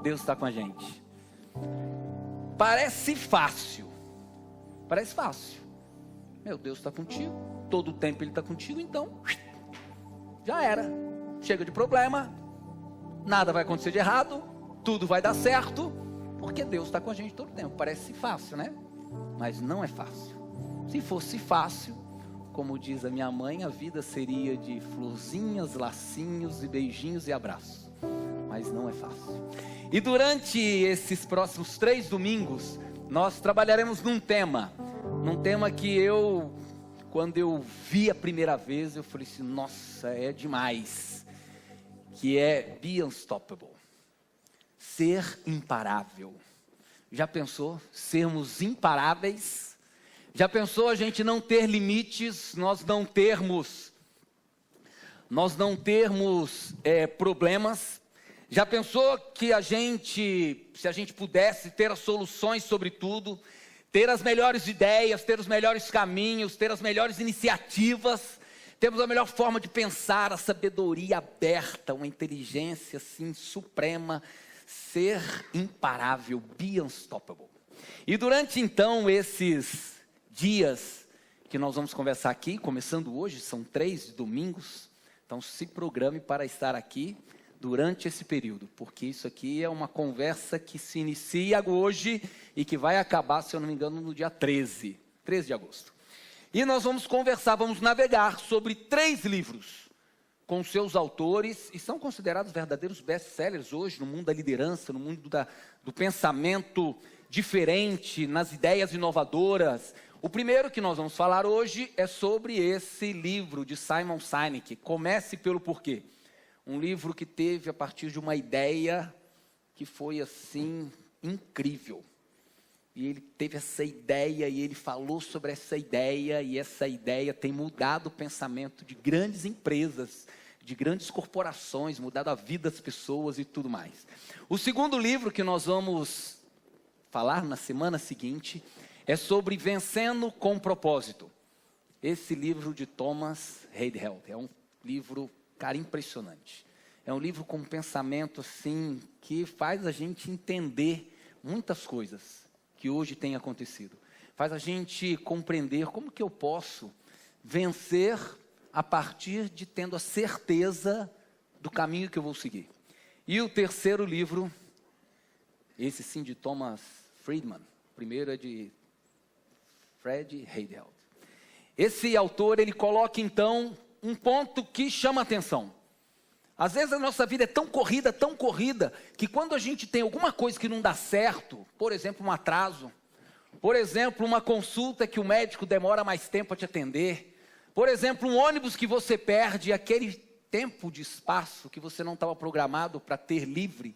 Deus está com a gente. Parece fácil. Parece fácil. Meu Deus está contigo. Todo o tempo Ele está contigo, então já era. Chega de problema. Nada vai acontecer de errado. Tudo vai dar certo. Porque Deus está com a gente todo o tempo. Parece fácil, né? Mas não é fácil. Se fosse fácil, como diz a minha mãe, a vida seria de florzinhas, lacinhos e beijinhos e abraços. Mas não é fácil. E durante esses próximos 3 domingos, nós trabalharemos num tema que quando eu vi a primeira vez, eu falei assim, nossa, é demais. Que é Be Unstoppable. Ser imparável. Já pensou? Sermos imparáveis? Já pensou a gente não ter limites, nós não termos problemas? Já pensou que se a gente pudesse ter as soluções sobre tudo, ter as melhores ideias, ter os melhores caminhos, ter as melhores iniciativas, temos a melhor forma de pensar, a sabedoria aberta, uma inteligência assim suprema, ser imparável, be unstoppable. E durante então esses dias que nós vamos conversar aqui, começando hoje, são 3 domingos, então se programe para estar aqui durante esse período, porque isso aqui é uma conversa que se inicia hoje e que vai acabar, se eu não me engano, no dia 13 de agosto. E nós vamos conversar, vamos navegar sobre 3 livros com seus autores, e são considerados verdadeiros best-sellers hoje no mundo da liderança, no mundo do pensamento diferente, nas ideias inovadoras. O primeiro que nós vamos falar hoje é sobre esse livro de Simon Sinek, Comece pelo Porquê. Um livro que teve a partir de uma ideia que foi assim, incrível. E ele teve essa ideia e ele falou sobre essa ideia, e essa ideia tem mudado o pensamento de grandes empresas, de grandes corporações, mudado a vida das pessoas e tudo mais. O segundo livro que nós vamos falar na semana seguinte é sobre Vencendo com Propósito. Esse livro de Thomas Heidel é um livro, cara, impressionante. É um livro com um pensamento assim, que faz a gente entender muitas coisas que hoje têm acontecido. Faz a gente compreender como que eu posso vencer a partir de tendo a certeza do caminho que eu vou seguir. E o terceiro livro, esse sim de Thomas Friedman, o primeiro é de Fred Heidel. Esse autor, ele coloca então um ponto que chama a atenção. Às vezes a nossa vida é tão corrida, que quando a gente tem alguma coisa que não dá certo, por exemplo, um atraso, por exemplo, uma consulta que o médico demora mais tempo a te atender, por exemplo, um ônibus que você perde, aquele tempo de espaço que você não estava programado para ter livre,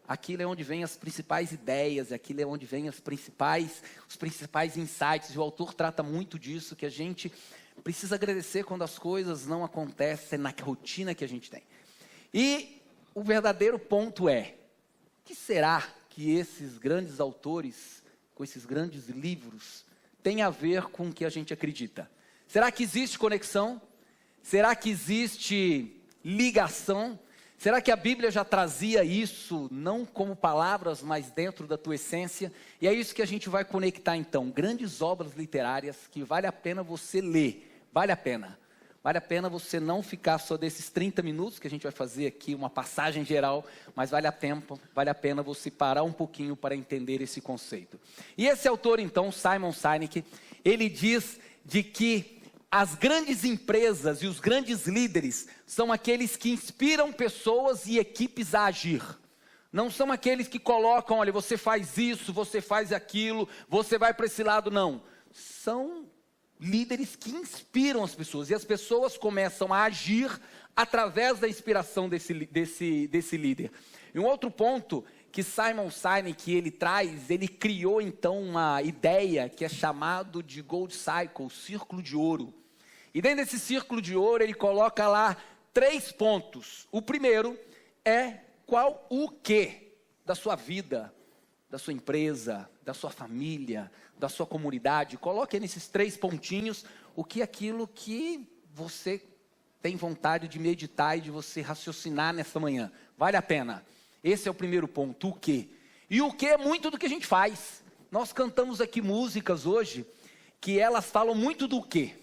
aquilo é onde vem as principais ideias, aquilo é onde vem os principais insights, e o autor trata muito disso, que a gente precisa agradecer quando as coisas não acontecem na rotina que a gente tem. E o verdadeiro ponto é, o que será que esses grandes autores, com esses grandes livros, têm a ver com o que a gente acredita? Será que existe conexão? Será que existe ligação? Será que a Bíblia já trazia isso, não como palavras, mas dentro da tua essência? E é isso que a gente vai conectar então, grandes obras literárias que vale a pena você ler, vale a pena. Vale a pena você não ficar só desses 30 minutos, que a gente vai fazer aqui uma passagem geral, mas vale a pena você parar um pouquinho para entender esse conceito. E esse autor então, Simon Sinek, ele diz de que as grandes empresas e os grandes líderes são aqueles que inspiram pessoas e equipes a agir. Não são aqueles que colocam, olha, você faz isso, você faz aquilo, você vai para esse lado, não. São líderes que inspiram as pessoas, e as pessoas começam a agir através da inspiração desse líder. E um outro ponto que Simon Sinek ele traz, ele criou então uma ideia que é chamado de Gold Cycle, círculo de ouro. E dentro desse círculo de ouro ele coloca lá 3 pontos. O primeiro é qual o que da sua vida, da sua empresa, da sua família, da sua comunidade. Coloque nesses 3 pontinhos o que é aquilo que você tem vontade de meditar e de você raciocinar nessa manhã. Vale a pena. Esse é o primeiro ponto, o quê? E o quê é muito do que a gente faz. Nós cantamos aqui músicas hoje que elas falam muito do quê?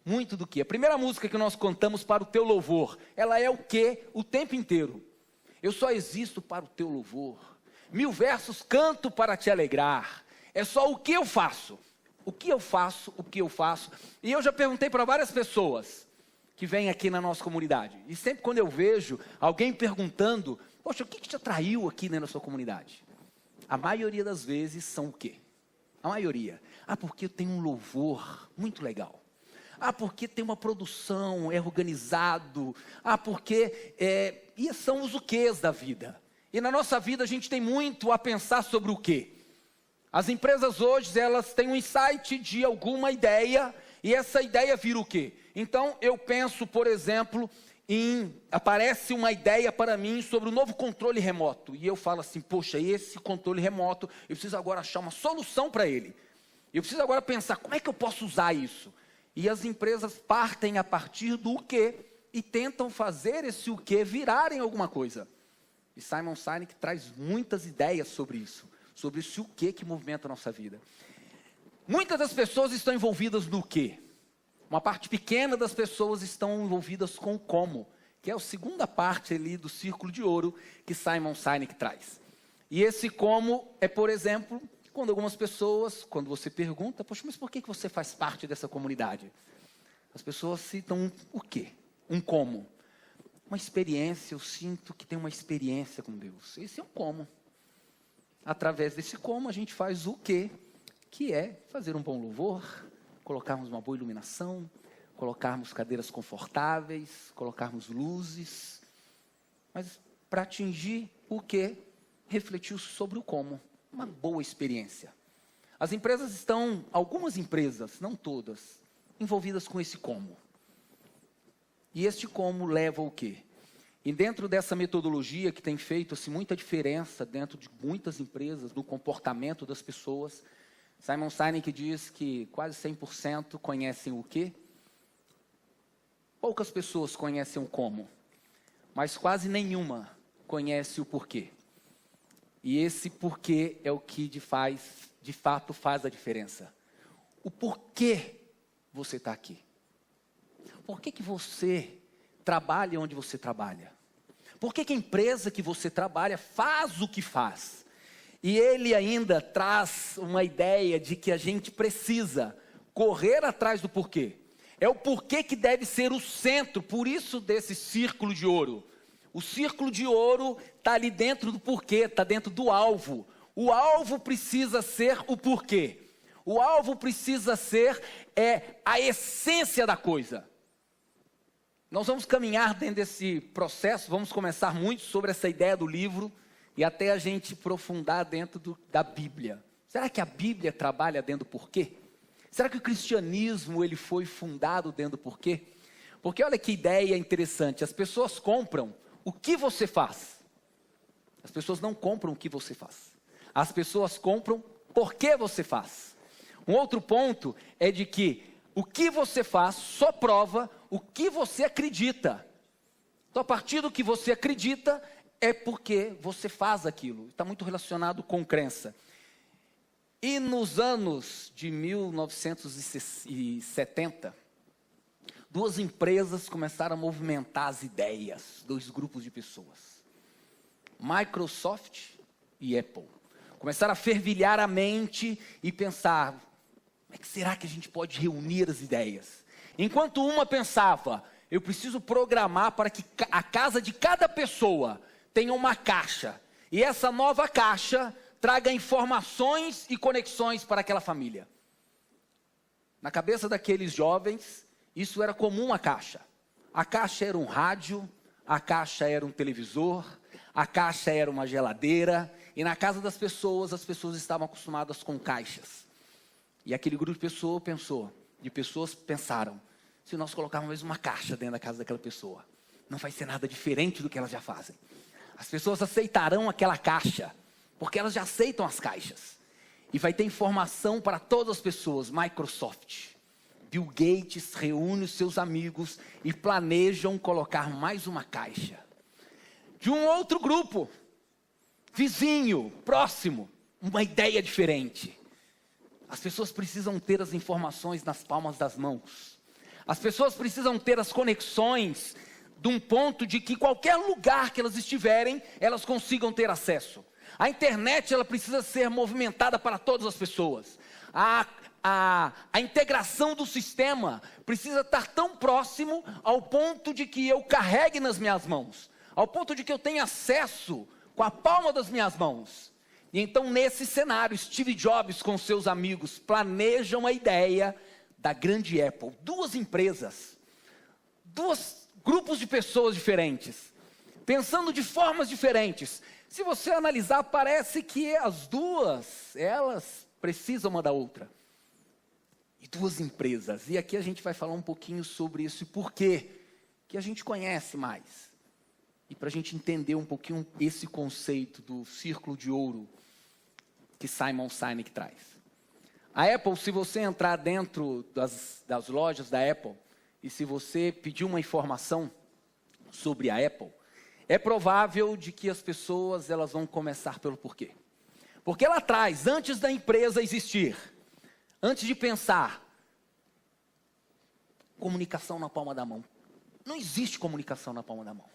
Muito do quê? A primeira música que nós cantamos para o teu louvor, ela é o quê? O tempo inteiro. Eu só existo para o teu louvor. 1000 versos canto para te alegrar. É só o que eu faço. O que eu faço, o que eu faço. E eu já perguntei para várias pessoas que vêm aqui na nossa comunidade. E sempre quando eu vejo alguém perguntando, poxa, o que te atraiu aqui na sua comunidade? A maioria das vezes são o quê? A maioria. Porque eu tenho um louvor muito legal. Porque tem uma produção, é organizado. Porque e são os o quês da vida. E na nossa vida a gente tem muito a pensar sobre o quê? As empresas hoje, elas têm um insight de alguma ideia, e essa ideia vira o quê? Então eu penso, por exemplo, aparece uma ideia para mim sobre o novo controle remoto. E eu falo assim, poxa, esse controle remoto, eu preciso agora achar uma solução para ele. Eu preciso agora pensar, como é que eu posso usar isso? E as empresas partem a partir do quê? E tentam fazer esse o quê virar em alguma coisa. E Simon Sinek traz muitas ideias sobre isso. Sobre esse o quê que movimenta a nossa vida. Muitas das pessoas estão envolvidas no quê? Uma parte pequena das pessoas estão envolvidas com o como, que é a segunda parte ali do círculo de ouro que Simon Sinek traz. E esse como é, por exemplo, quando algumas pessoas, quando você pergunta, poxa, mas por que você faz parte dessa comunidade? As pessoas citam o quê? Um como. Uma experiência, eu sinto que tem uma experiência com Deus. Esse é um como. Através desse como a gente faz o quê? Que é fazer um bom louvor, colocarmos uma boa iluminação, colocarmos cadeiras confortáveis, colocarmos luzes. Mas para atingir o quê? Refletir sobre o como. Uma boa experiência. As empresas estão, algumas empresas, não todas, envolvidas com esse como. E este como leva ao quê? E dentro dessa metodologia que tem feito assim, muita diferença dentro de muitas empresas, no comportamento das pessoas, Simon Sinek diz que quase 100% conhecem o quê? Poucas pessoas conhecem o como, mas quase nenhuma conhece o porquê. E esse porquê é o que de fato faz a diferença. O porquê você está aqui. Por que você trabalha onde você trabalha? Por que a empresa que você trabalha faz o que faz? E ele ainda traz uma ideia de que a gente precisa correr atrás do porquê. É o porquê que deve ser o centro, por isso desse círculo de ouro. O círculo de ouro está ali dentro do porquê, está dentro do alvo. O alvo precisa ser o porquê. O alvo precisa ser a essência da coisa. Nós vamos caminhar dentro desse processo, vamos começar muito sobre essa ideia do livro e até a gente aprofundar dentro da Bíblia. Será que a Bíblia trabalha dentro do porquê? Será que o cristianismo ele foi fundado dentro do porquê? Porque olha que ideia interessante, as pessoas compram o que você faz. As pessoas não compram o que você faz. As pessoas compram por que você faz. Um outro ponto é de que o que você faz só prova o que você acredita. Então, a partir do que você acredita, é porque você faz aquilo. Está muito relacionado com crença. E nos anos de 1970, duas empresas começaram a movimentar as ideias, dois grupos de pessoas. Microsoft e Apple. Começaram a fervilhar a mente e pensar, como é que será que a gente pode reunir as ideias? Enquanto uma pensava, eu preciso programar para que a casa de cada pessoa tenha uma caixa. E essa nova caixa traga informações e conexões para aquela família. Na cabeça daqueles jovens, isso era comum a caixa. A caixa era um rádio, a caixa era um televisor, a caixa era uma geladeira. E na casa das pessoas, as pessoas estavam acostumadas com caixas. E aquele grupo de pessoas pensaram, se nós colocarmos uma caixa dentro da casa daquela pessoa, não vai ser nada diferente do que elas já fazem. As pessoas aceitarão aquela caixa, porque elas já aceitam as caixas. E vai ter informação para todas as pessoas. Microsoft, Bill Gates reúne os seus amigos e planejam colocar mais uma caixa. De um outro grupo, vizinho, próximo, uma ideia diferente. As pessoas precisam ter as informações nas palmas das mãos. As pessoas precisam ter as conexões de um ponto de que qualquer lugar que elas estiverem, elas consigam ter acesso. A internet, ela precisa ser movimentada para todas as pessoas. A integração do sistema precisa estar tão próximo ao ponto de que eu carregue nas minhas mãos, ao ponto de que eu tenha acesso com a palma das minhas mãos. E então, nesse cenário, Steve Jobs com seus amigos planejam a ideia da grande Apple. Duas empresas, dois grupos de pessoas diferentes, pensando de formas diferentes. Se você analisar, parece que as duas, elas precisam uma da outra. E duas empresas. E aqui a gente vai falar um pouquinho sobre isso e por quê que a gente conhece mais. E para a gente entender um pouquinho esse conceito do círculo de ouro que Simon Sinek traz. A Apple, se você entrar dentro das lojas da Apple, e se você pedir uma informação sobre a Apple, é provável de que as pessoas elas vão começar pelo porquê. Porque lá atrás, antes da empresa existir, antes de pensar, comunicação na palma da mão. Não existe comunicação na palma da mão.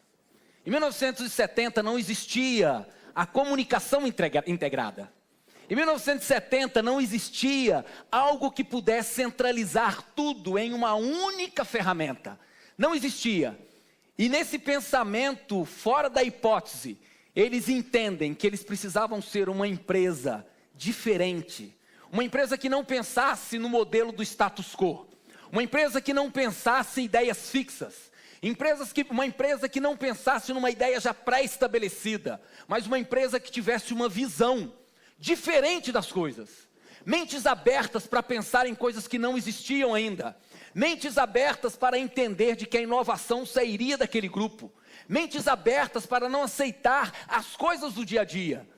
Em 1970 não existia a comunicação integrada. Em 1970 não existia algo que pudesse centralizar tudo em uma única ferramenta. Não existia. E nesse pensamento, fora da hipótese, eles entendem que eles precisavam ser uma empresa diferente. Uma empresa que não pensasse no modelo do status quo. Uma empresa que não pensasse em ideias fixas. Uma empresa que não pensasse numa ideia já pré-estabelecida. Mas uma empresa que tivesse uma visão diferente das coisas. Mentes abertas para pensar em coisas que não existiam ainda. Mentes abertas para entender de que a inovação sairia daquele grupo. Mentes abertas para não aceitar as coisas do dia a dia.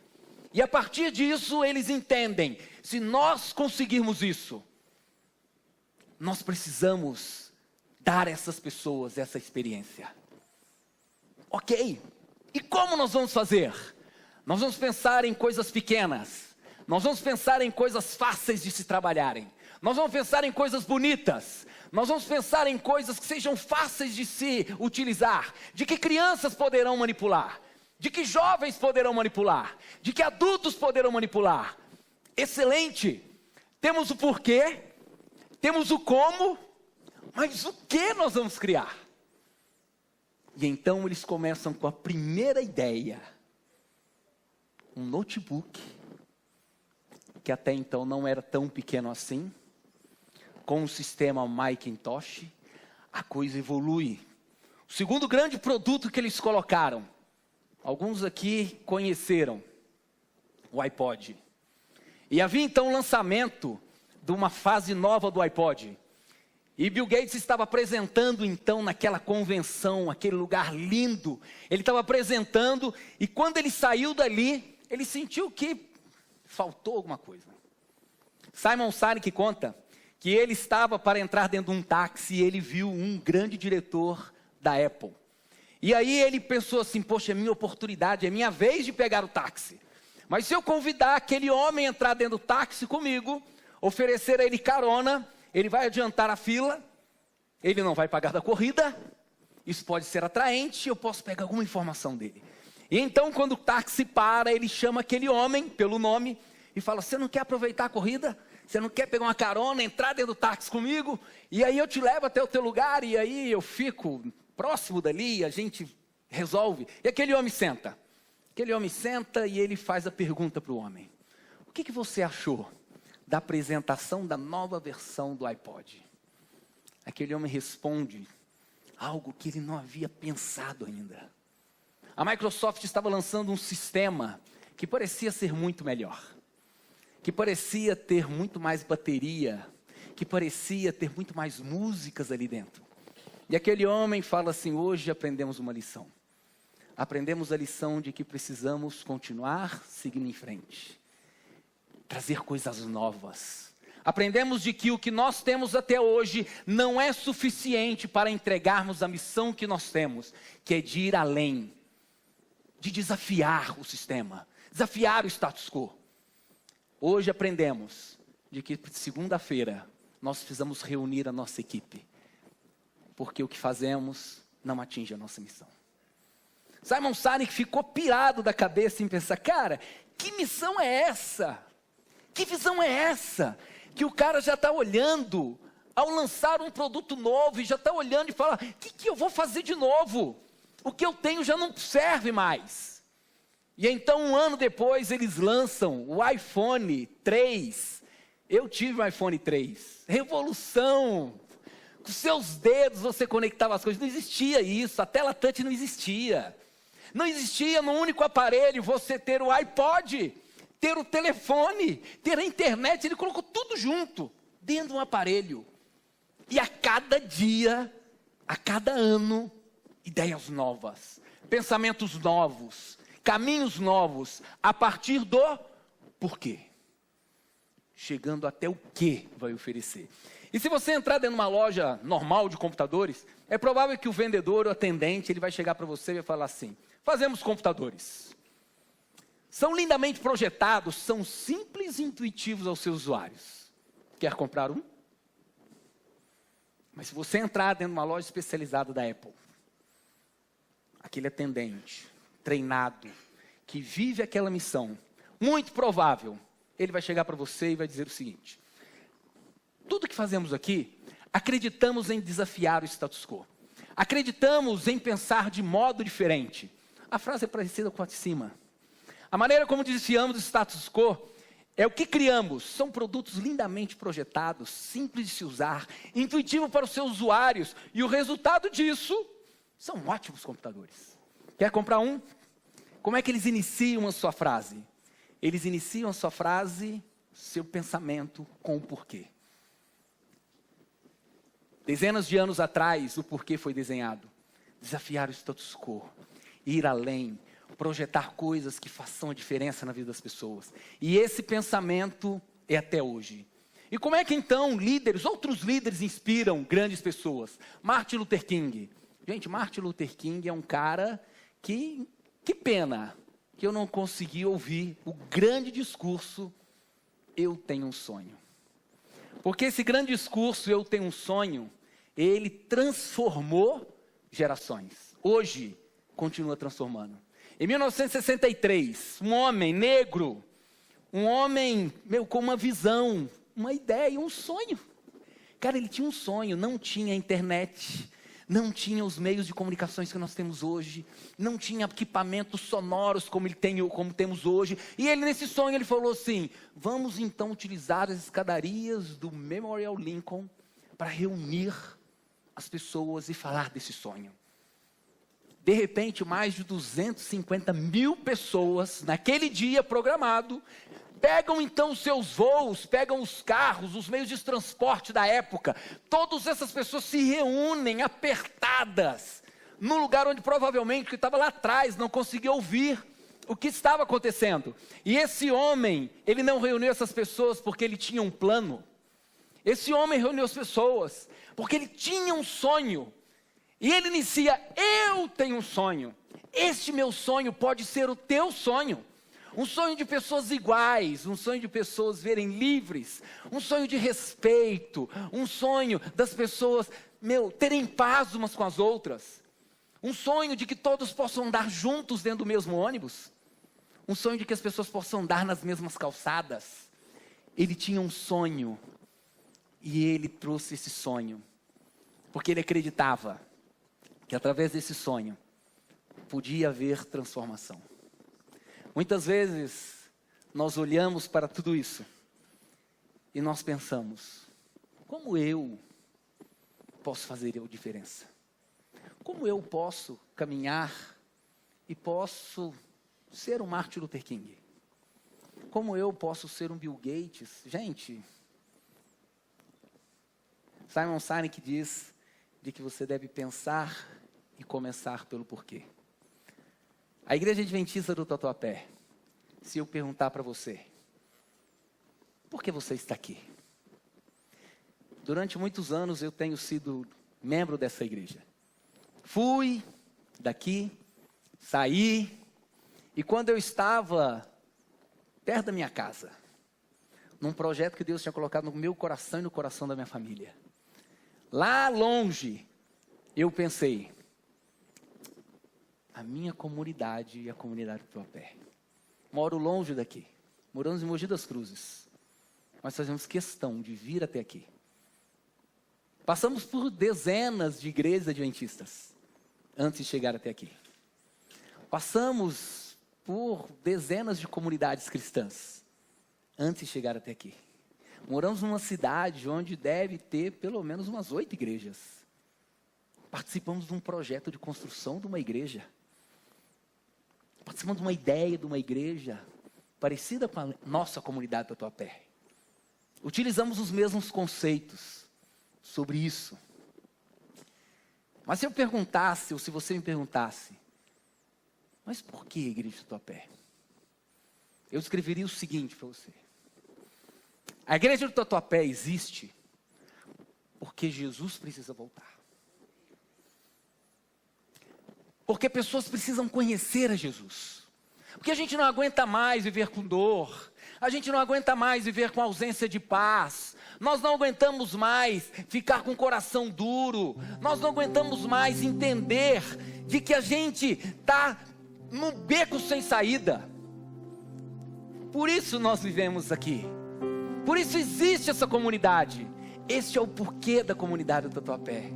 E a partir disso eles entendem, se nós conseguirmos isso, nós precisamos dar a essas pessoas essa experiência. Ok, e como nós vamos fazer? Nós vamos pensar em coisas pequenas. Nós vamos pensar em coisas fáceis de se trabalharem. Nós vamos pensar em coisas bonitas. Nós vamos pensar em coisas que sejam fáceis de se utilizar. De que crianças poderão manipular. De que jovens poderão manipular. De que adultos poderão manipular. Excelente. Temos o porquê. Temos o como. Mas o que nós vamos criar? E então eles começam com a primeira ideia. Um notebook, que até então não era tão pequeno assim, com o sistema Macintosh, a coisa evolui. O segundo grande produto que eles colocaram, alguns aqui conheceram, o iPod. E havia então o lançamento de uma fase nova do iPod. E Bill Gates estava apresentando então naquela convenção, aquele lugar lindo. Ele estava apresentando e quando ele saiu dali, ele sentiu que faltou alguma coisa. Simon Sinek conta que ele estava para entrar dentro de um táxi e ele viu um grande diretor da Apple. E aí ele pensou assim, poxa, é minha oportunidade, é minha vez de pegar o táxi. Mas se eu convidar aquele homem a entrar dentro do táxi comigo, oferecer a ele carona, ele vai adiantar a fila, ele não vai pagar da corrida, isso pode ser atraente, eu posso pegar alguma informação dele. E então quando o táxi para, ele chama aquele homem pelo nome e fala, você não quer aproveitar a corrida? Você não quer pegar uma carona, entrar dentro do táxi comigo? E aí eu te levo até o teu lugar e aí eu fico próximo dali, a gente resolve. E aquele homem senta. Aquele homem senta e ele faz a pergunta para o homem. O que você achou da apresentação da nova versão do iPod? Aquele homem responde algo que ele não havia pensado ainda. A Microsoft estava lançando um sistema que parecia ser muito melhor, que parecia ter muito mais bateria, que parecia ter muito mais músicas ali dentro. E aquele homem fala assim, hoje aprendemos uma lição. Aprendemos a lição de que precisamos continuar seguindo em frente. Trazer coisas novas. Aprendemos de que o que nós temos até hoje não é suficiente para entregarmos a missão que nós temos, que é de ir além. De desafiar o sistema, desafiar o status quo. Hoje aprendemos de que segunda-feira nós precisamos reunir a nossa equipe, porque o que fazemos não atinge a nossa missão. Simon Sinek ficou pirado da cabeça em pensar, cara, que missão é essa? Que visão é essa? Que o cara já está olhando, ao lançar um produto novo, e já está olhando e fala, o que eu vou fazer de novo? O que eu tenho já não serve mais. E então, um ano depois, eles lançam o iPhone 3. Eu tive o iPhone 3. Revolução! Com seus dedos você conectava as coisas. Não existia isso, a tela touch não existia. Não existia no único aparelho você ter o iPod, ter o telefone, ter a internet. Ele colocou tudo junto, dentro de um aparelho. E a cada dia, a cada ano, ideias novas, pensamentos novos, caminhos novos, a partir do porquê. Chegando até o que vai oferecer. E se você entrar dentro de uma loja normal de computadores, é provável que o vendedor ou atendente, ele vai chegar para você e vai falar assim, fazemos computadores. São lindamente projetados, são simples e intuitivos aos seus usuários. Quer comprar um? Mas se você entrar dentro de uma loja especializada da Apple, aquele atendente, treinado, que vive aquela missão, muito provável, ele vai chegar para você e vai dizer o seguinte, tudo que fazemos aqui, acreditamos em desafiar o status quo. Acreditamos em pensar de modo diferente. A frase é parecida com a de cima. A maneira como desafiamos o status quo é o que criamos. São produtos lindamente projetados, simples de se usar, intuitivo para os seus usuários. E o resultado disso são ótimos computadores. Quer comprar um? Como é que eles iniciam a sua frase? Eles iniciam a sua frase, seu pensamento com o porquê. Dezenas de anos atrás, o porquê foi desenhado. Desafiar o status quo, ir além, projetar coisas que façam a diferença na vida das pessoas. E esse pensamento é até hoje. E como é que então outros líderes inspiram grandes pessoas? Martin Luther King. Gente, Martin Luther King é um cara que pena que eu não consegui ouvir o grande discurso, eu tenho um sonho. Porque esse grande discurso, eu tenho um sonho, ele transformou gerações. Hoje, continua transformando. Em 1963, um homem negro, um homem com uma visão, uma ideia, um sonho. Cara, ele tinha um sonho, não tinha internet, não tinha os meios de comunicações que nós temos hoje, não tinha equipamentos sonoros como temos hoje. E ele, nesse sonho, ele falou assim, vamos então utilizar as escadarias do Memorial Lincoln para reunir as pessoas e falar desse sonho. De repente, mais de 250 mil pessoas, naquele dia programado, pegam então os seus voos, pegam os carros, os meios de transporte da época. Todas essas pessoas se reúnem apertadas, num lugar onde provavelmente que estava lá atrás não conseguia ouvir o que estava acontecendo. E esse homem, ele não reuniu essas pessoas porque ele tinha um plano. Esse homem reuniu as pessoas porque ele tinha um sonho. E ele inicia, eu tenho um sonho. Este meu sonho pode ser o teu sonho. Um sonho de pessoas iguais, um sonho de pessoas verem livres, um sonho de respeito, um sonho das pessoas, terem paz umas com as outras. Um sonho de que todos possam andar juntos dentro do mesmo ônibus. Um sonho de que as pessoas possam andar nas mesmas calçadas. Ele tinha um sonho e ele trouxe esse sonho, porque ele acreditava que através desse sonho podia haver transformação. Muitas vezes nós olhamos para tudo isso e nós pensamos, como eu posso fazer a diferença? Como eu posso caminhar e posso ser um Martin Luther King? Como eu posso ser um Bill Gates? Gente, Simon Sinek diz de que você deve pensar e começar pelo porquê. A Igreja Adventista do Tatuapé, se eu perguntar para você, por que você está aqui? Durante muitos anos eu tenho sido membro dessa igreja. Fui daqui, saí, e quando eu estava perto da minha casa, num projeto que Deus tinha colocado no meu coração e no coração da minha família. Lá longe, eu pensei, a minha comunidade e a comunidade do Tatuapé. Moro longe daqui, moramos em Mogi das Cruzes, mas fazemos questão de vir até aqui. Passamos por dezenas de igrejas adventistas antes de chegar até aqui. Passamos por dezenas de comunidades cristãs antes de chegar até aqui. Moramos numa cidade onde deve ter pelo menos umas 8 igrejas. Participamos de um projeto de construção de uma igreja. Participamos de uma ideia de uma igreja parecida com a nossa comunidade do Tatuapé. Utilizamos os mesmos conceitos sobre isso. Mas se eu perguntasse, ou se você me perguntasse, mas por que a igreja do Tatuapé? Eu escreveria o seguinte para você. A igreja do Tatuapé existe porque Jesus precisa voltar. Porque pessoas precisam conhecer a Jesus. Porque a gente não aguenta mais viver com dor. A gente não aguenta mais viver com ausência de paz. Nós não aguentamos mais ficar com o coração duro. Nós não aguentamos mais entender de que a gente está num beco sem saída. Por isso nós vivemos aqui. Por isso existe essa comunidade. Este é o porquê da comunidade do Tatuapé.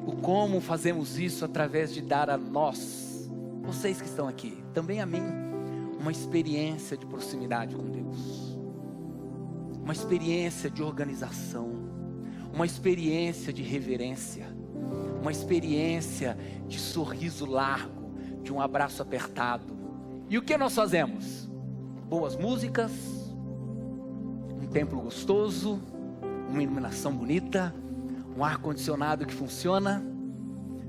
O como fazemos isso através de dar a nós, vocês que estão aqui, também a mim, uma experiência de proximidade com Deus. Uma experiência de organização. Uma experiência de reverência. Uma experiência de sorriso largo, de um abraço apertado. E o que nós fazemos? Boas músicas, um templo gostoso, uma iluminação bonita, um ar-condicionado que funciona,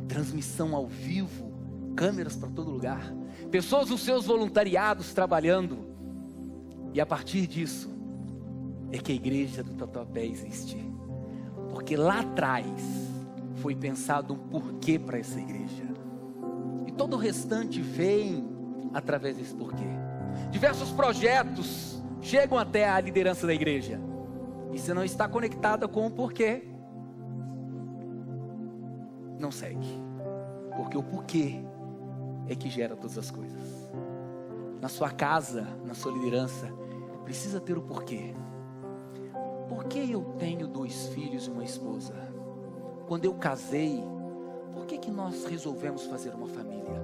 transmissão ao vivo, câmeras para todo lugar, pessoas nos seus voluntariados trabalhando. E a partir disso, é que a igreja do Tatuapé existe. Porque lá atrás, foi pensado um porquê para essa igreja. E todo o restante vem através desse porquê. Diversos projetos chegam até a liderança da igreja. E se não está conectada com o porquê, não segue. Porque o porquê é que gera todas as coisas. Na sua casa, na sua liderança, precisa ter o porquê. Por que eu tenho 2 filhos e uma esposa? Quando eu casei, por que nós resolvemos fazer uma família?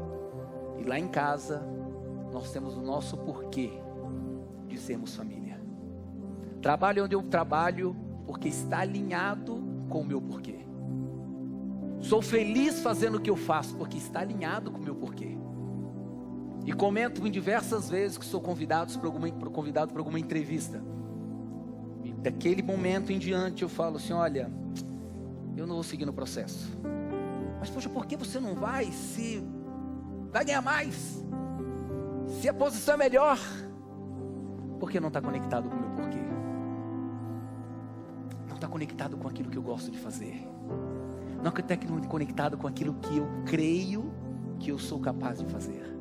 E lá em casa, nós temos o nosso porquê de sermos família. Trabalho onde eu trabalho, porque está alinhado com o meu porquê. Sou feliz fazendo o que eu faço, porque está alinhado com o meu porquê. E comento em diversas vezes que sou convidado para alguma entrevista. E daquele momento em diante eu falo assim, olha, eu não vou seguir no processo. Mas poxa, por que você não vai? Se vai ganhar mais, se a posição é melhor, porque não está conectado com o meu porquê. Não está conectado com aquilo que eu gosto de fazer. Não está conectado com aquilo que eu creio que eu sou capaz de fazer.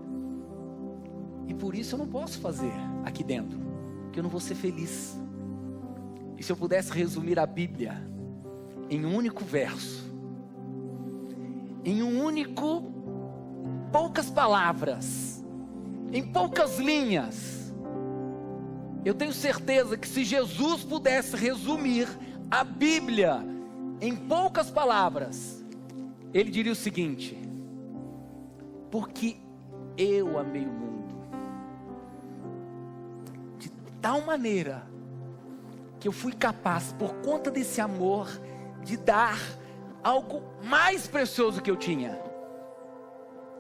E por isso eu não posso fazer aqui dentro, porque eu não vou ser feliz. E se eu pudesse resumir a Bíblia em um único verso, em poucas palavras, em poucas linhas, eu tenho certeza que se Jesus pudesse resumir a Bíblia em poucas palavras, ele diria o seguinte: porque eu amei o mundo de tal maneira que eu fui capaz, por conta desse amor, de dar algo mais precioso que eu tinha.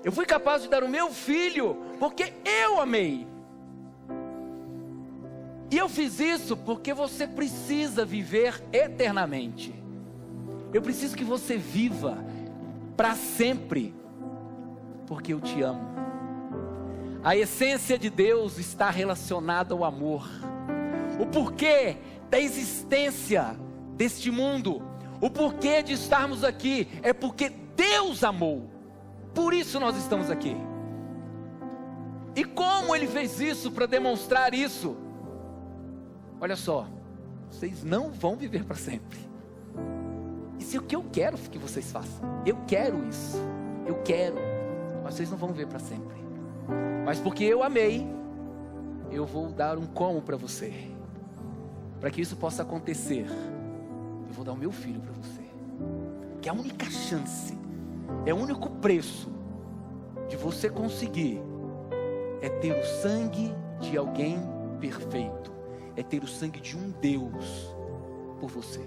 Eu fui capaz de dar o meu filho, porque eu amei. E eu fiz isso porque você precisa viver eternamente. Eu preciso que você viva para sempre, porque eu te amo. A essência de Deus está relacionada ao amor. O porquê da existência deste mundo, o porquê de estarmos aqui, é porque Deus amou. Por isso nós estamos aqui. E como ele fez isso para demonstrar isso? Olha só, vocês não vão viver para sempre. Isso é o que eu quero que vocês façam. Eu quero isso. Eu quero. Mas vocês não vão viver para sempre. Mas porque eu amei, eu vou dar um como para você. Para que isso possa acontecer, eu vou dar o meu filho para você. Que é a única chance, é o único preço de você conseguir é ter o sangue de alguém perfeito, é ter o sangue de um Deus por você.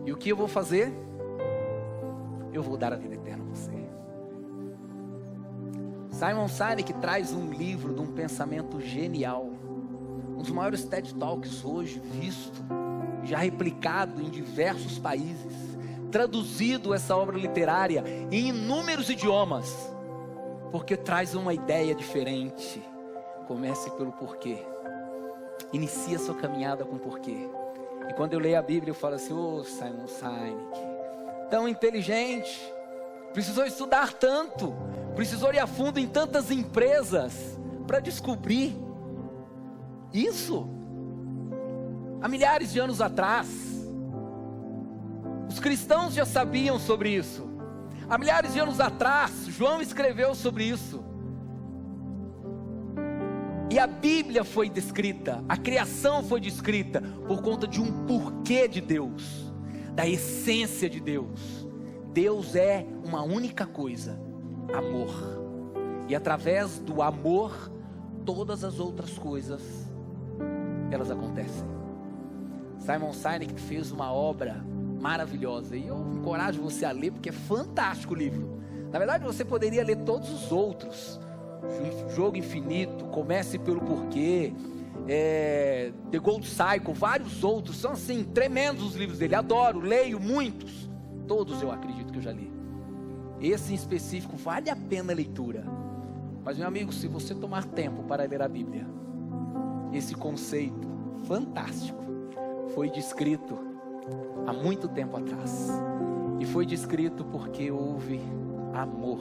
E o que eu vou fazer? Eu vou dar a vida eterna a você. Simon Sinek traz um livro de um pensamento genial, um dos maiores TED Talks hoje visto, já replicado em diversos países, traduzido essa obra literária em inúmeros idiomas, porque traz uma ideia diferente. Comece pelo porquê. Inicie a sua caminhada com porquê. E quando eu leio a Bíblia eu falo assim: ô Simon Sinek, tão inteligente, precisou estudar tanto, precisou ir a fundo em tantas empresas para descobrir isso. Há milhares de anos atrás, os cristãos já sabiam sobre isso. Há milhares de anos atrás, João escreveu sobre isso. E a Bíblia foi descrita, a criação foi descrita por conta de um porquê de Deus, da essência de Deus. Deus é uma única coisa: amor. E através do amor, todas as outras coisas, elas acontecem. Simon Sinek fez uma obra maravilhosa, e eu encorajo você a ler, porque é fantástico o livro. Na verdade, você poderia ler todos os outros. Jogo Infinito, Comece pelo Porquê, The Gold Cycle, vários outros. São assim, tremendos os livros dele. Adoro, leio muitos. Todos eu acredito que eu já li. Esse em específico vale a pena a leitura. Mas meu amigo, se você tomar tempo para ler a Bíblia, esse conceito fantástico foi descrito há muito tempo atrás. E foi descrito porque houve amor.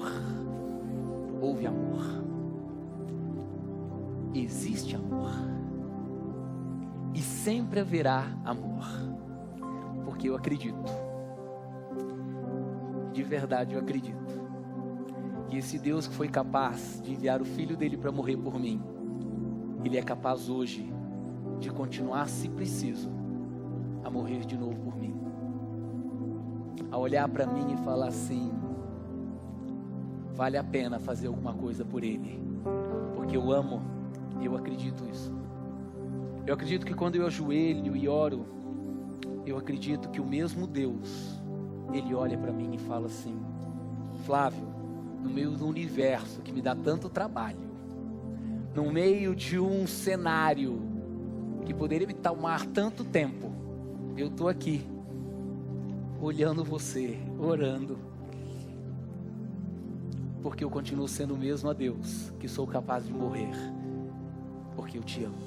Houve amor. Existe amor. E sempre haverá amor. Porque eu acredito, de verdade eu acredito, que esse Deus que foi capaz de enviar o Filho dele para morrer por mim, Ele é capaz hoje de continuar, se preciso, a morrer de novo por mim. A olhar para mim e falar assim: vale a pena fazer alguma coisa por Ele, porque eu amo. Eu acredito isso. Eu acredito que quando eu ajoelho e oro, eu acredito que o mesmo Deus, Ele olha para mim e fala assim: Flávio, no meio do universo que me dá tanto trabalho, no meio de um cenário que poderia me tomar tanto tempo, eu estou aqui, olhando você, orando, porque eu continuo sendo o mesmo a Deus, que sou capaz de morrer, porque eu te amo.